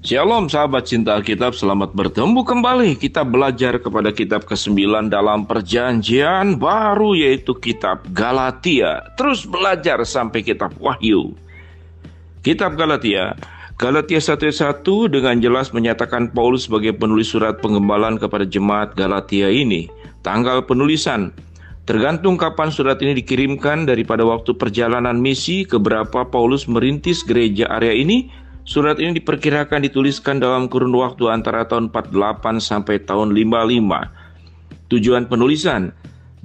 Shalom sahabat cinta Alkitab, selamat bertemu kembali. Kita belajar kepada kitab ke-9 dalam perjanjian baru, yaitu kitab Galatia. Terus belajar sampai kitab Wahyu. Kitab Galatia 1:1 dengan jelas menyatakan Paulus sebagai penulis surat penggembalaan kepada jemaat Galatia ini. Tanggal penulisan tergantung kapan surat ini dikirimkan daripada waktu perjalanan misi keberapa Paulus merintis gereja area ini. Surat ini diperkirakan dituliskan dalam kurun waktu antara tahun 48 sampai tahun 55. Tujuan penulisan,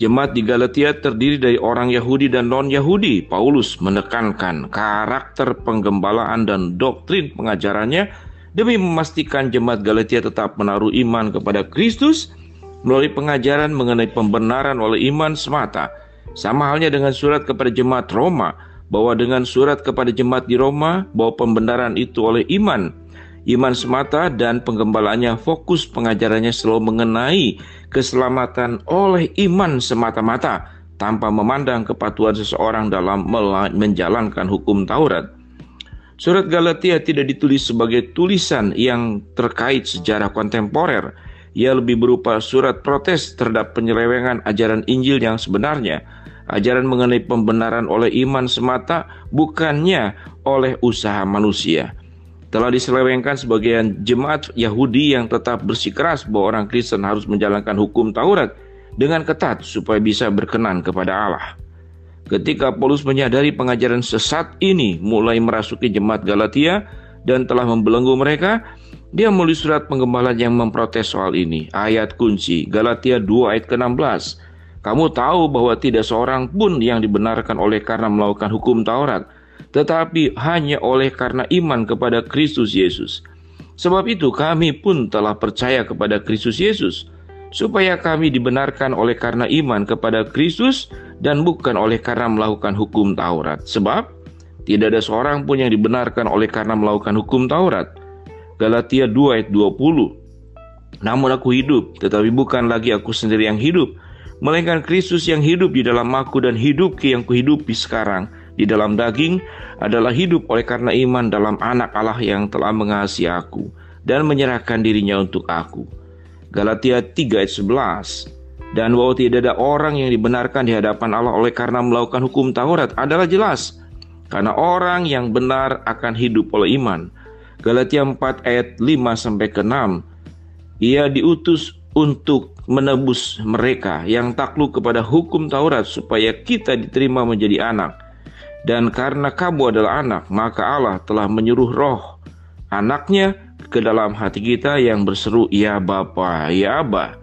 jemaat di Galatia terdiri dari orang Yahudi dan non-Yahudi. Paulus menekankan karakter penggembalaan dan doktrin pengajarannya demi memastikan jemaat Galatia tetap menaruh iman kepada Kristus melalui pengajaran mengenai pembenaran oleh iman semata. Sama halnya dengan surat kepada jemaat Roma, bahwa dengan surat kepada jemaat di Roma, bahwa pembenaran itu oleh iman semata, dan penggembalaannya fokus pengajarannya selalu mengenai keselamatan oleh iman semata-mata tanpa memandang kepatuhan seseorang dalam menjalankan hukum Taurat. Surat Galatia tidak ditulis sebagai tulisan yang terkait sejarah kontemporer. Ia lebih berupa surat protes terhadap penyelewengan ajaran Injil yang sebenarnya. Ajaran mengenai pembenaran oleh iman semata, bukannya oleh usaha manusia. Telah diselewengkan sebagian jemaat Yahudi yang tetap bersikeras bahwa orang Kristen harus menjalankan hukum Taurat dengan ketat supaya bisa berkenan kepada Allah. Ketika Paulus menyadari pengajaran sesat ini mulai merasuki jemaat Galatia dan telah membelenggu mereka, dia menulis surat penggembalaan yang memprotes soal ini. Ayat kunci Galatia 2 ayat ke-16. Kamu tahu bahwa tidak seorang pun yang dibenarkan oleh karena melakukan hukum Taurat, tetapi hanya oleh karena iman kepada Kristus Yesus. Sebab itu kami pun telah percaya kepada Kristus Yesus, supaya kami dibenarkan oleh karena iman kepada Kristus dan bukan oleh karena melakukan hukum Taurat. Sebab tidak ada seorang pun yang dibenarkan oleh karena melakukan hukum Taurat. Galatia 2 ayat 20. Namun aku hidup, tetapi bukan lagi aku sendiri yang hidup, melainkan Kristus yang hidup di dalam aku, dan hidup yang kuhidupi sekarang di dalam daging adalah hidup oleh karena iman dalam Anak Allah yang telah mengasihi aku dan menyerahkan dirinya untuk aku. Galatia 3 ayat 11. Dan bahwa tidak ada orang yang dibenarkan di hadapan Allah oleh karena melakukan hukum Taurat adalah jelas, karena orang yang benar akan hidup oleh iman. Galatia 4 ayat 5 sampai ke 6. Ia diutus untuk menebus mereka yang takluk kepada hukum Taurat supaya kita diterima menjadi anak. Dan karena kamu adalah anak, maka Allah telah menyuruh roh anaknya ke dalam hati kita yang berseru, ya Bapa, ya Aba.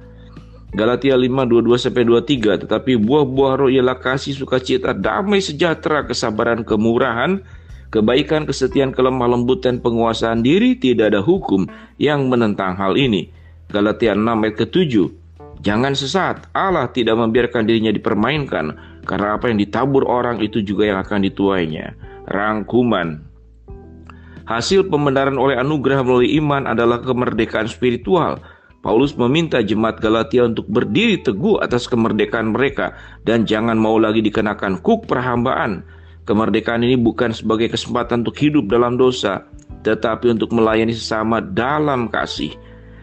Galatia 5:22-23. Tetapi buah-buah roh ialah kasih, sukacita, damai sejahtera, kesabaran, kemurahan, kebaikan, kesetiaan, kelemah lembutan, penguasaan diri. Tidak ada hukum yang menentang hal ini. Galatia 6 ayat ke-7. Jangan sesat, Allah tidak membiarkan dirinya dipermainkan, karena apa yang ditabur orang itu juga yang akan dituainya. Rangkuman. Hasil pembenaran oleh anugerah melalui iman adalah kemerdekaan spiritual. Paulus meminta jemaat Galatia untuk berdiri teguh atas kemerdekaan mereka dan jangan mau lagi dikenakan kuk perhambaan. Kemerdekaan ini bukan sebagai kesempatan untuk hidup dalam dosa, tetapi untuk melayani sesama dalam kasih.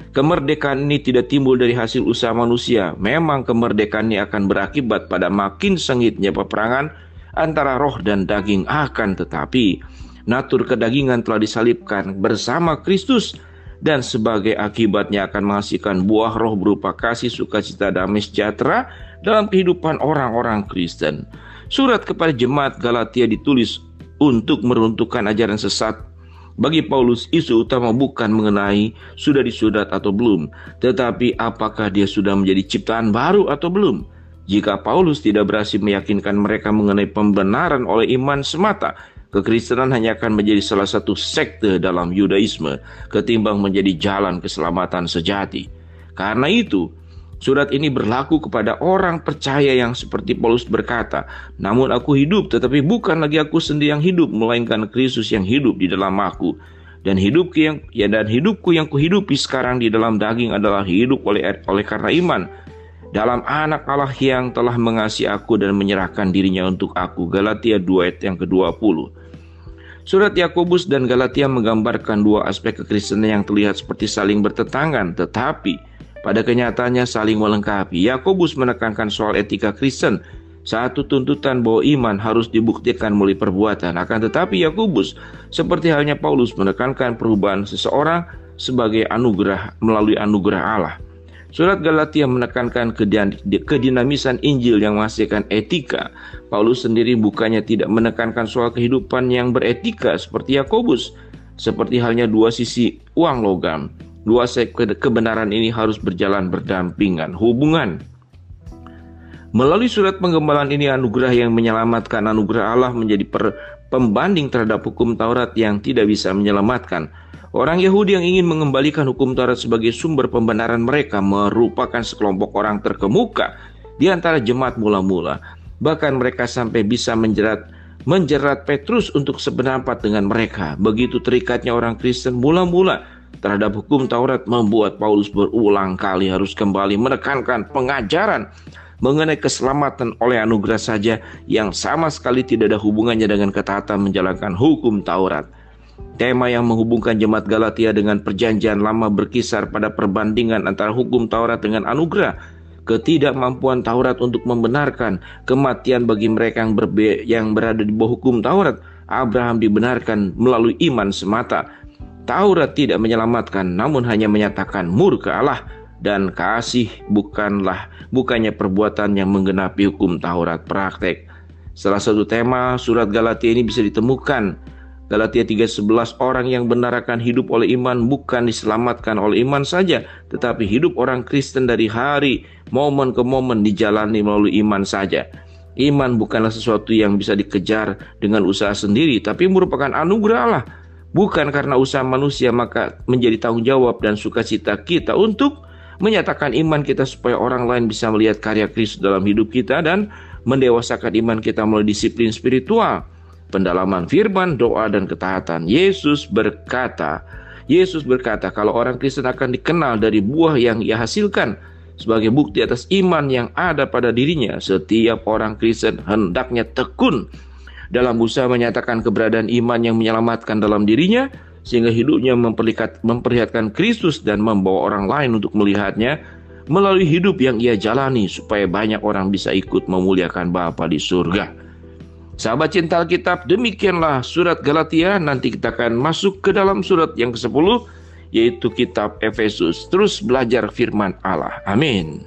Kemerdekaan ini tidak timbul dari hasil usaha manusia. Memang kemerdekaan ini akan berakibat pada makin sengitnya peperangan antara roh dan daging. Akan tetapi, natur kedagingan telah disalibkan bersama Kristus, dan sebagai akibatnya akan menghasilkan buah roh berupa kasih, sukacita, damai sejahtera dalam kehidupan orang-orang Kristen. Surat kepada jemaat Galatia ditulis untuk meruntuhkan ajaran sesat. Bagi Paulus, isu utama bukan mengenai sudah disurat atau belum, tetapi apakah dia sudah menjadi ciptaan baru atau belum. Jika Paulus tidak berhasil meyakinkan mereka mengenai pembenaran oleh iman semata, kekristenan hanya akan menjadi salah satu sekte dalam Yudaisme ketimbang menjadi jalan keselamatan sejati. Karena itu, surat ini berlaku kepada orang percaya yang seperti Paulus berkata, namun aku hidup, tetapi bukan lagi aku sendiri yang hidup, melainkan Kristus yang hidup di dalam aku. Dan hidupku yang kuhidupi sekarang di dalam daging adalah hidup oleh karena iman dalam Anak Allah yang telah mengasihi aku dan menyerahkan dirinya untuk aku. Galatia 2 ayat yang ke-20. Surat Yakobus dan Galatia menggambarkan dua aspek kekristenan yang terlihat seperti saling bertentangan, tetapi pada kenyataannya saling melengkapi. Yakobus menekankan soal etika Kristen, satu tuntutan bahwa iman harus dibuktikan melalui perbuatan. Akan tetapi Yakobus, seperti halnya Paulus, menekankan perubahan seseorang sebagai anugerah melalui anugerah Allah. Surat Galatia menekankan kedinamisan Injil yang menghasilkan etika. Paulus sendiri bukannya tidak menekankan soal kehidupan yang beretika seperti Yakobus. Seperti halnya dua sisi uang logam, dua aspek kebenaran ini harus berjalan berdampingan hubungan. Melalui surat penggembalaan ini, anugerah yang menyelamatkan, anugerah Allah menjadi pembanding terhadap hukum Taurat yang tidak bisa menyelamatkan. Orang Yahudi yang ingin mengembalikan hukum Taurat sebagai sumber pembenaran mereka merupakan sekelompok orang terkemuka di antara jemaat mula-mula. Bahkan mereka sampai bisa menjerat Petrus untuk sependapat dengan mereka. Begitu terikatnya orang Kristen mula-mula terhadap hukum Taurat membuat Paulus berulang kali harus kembali menekankan pengajaran mengenai keselamatan oleh anugerah saja yang sama sekali tidak ada hubungannya dengan ketaatan menjalankan hukum Taurat. Tema yang menghubungkan jemaat Galatia dengan perjanjian lama berkisar pada perbandingan antara hukum Taurat dengan anugerah. Ketidakmampuan Taurat untuk membenarkan kematian bagi mereka yang berada di bawah hukum Taurat. Abraham dibenarkan melalui iman semata. Taurat tidak menyelamatkan, namun hanya menyatakan murka Allah, dan kasih bukannya perbuatan yang menggenapi hukum Taurat praktek. Salah satu tema surat Galatia ini bisa ditemukan Galatia 3:11, orang yang benar akan hidup oleh iman, bukan diselamatkan oleh iman saja, tetapi hidup orang Kristen dari hari, momen ke momen dijalani melalui iman saja. Iman bukanlah sesuatu yang bisa dikejar dengan usaha sendiri, tapi merupakan anugerah Allah. Bukan karena usaha manusia, maka menjadi tanggung jawab dan sukacita kita untuk menyatakan iman kita supaya orang lain bisa melihat karya Kristus dalam hidup kita dan mendewasakan iman kita melalui disiplin spiritual, pendalaman firman, doa, dan ketaatan. Yesus berkata, kalau orang Kristen akan dikenal dari buah yang ia hasilkan. Sebagai bukti atas iman yang ada pada dirinya, setiap orang Kristen hendaknya tekun dalam usaha menyatakan keberadaan iman yang menyelamatkan dalam dirinya, sehingga hidupnya memperlihatkan Kristus dan membawa orang lain untuk melihatnya melalui hidup yang ia jalani, supaya banyak orang bisa ikut memuliakan Bapa di surga. Sahabat cinta Alkitab, demikianlah surat Galatia. Nanti kita akan masuk ke dalam surat yang ke-10, yaitu kitab Efesus. Terus belajar firman Allah. Amin.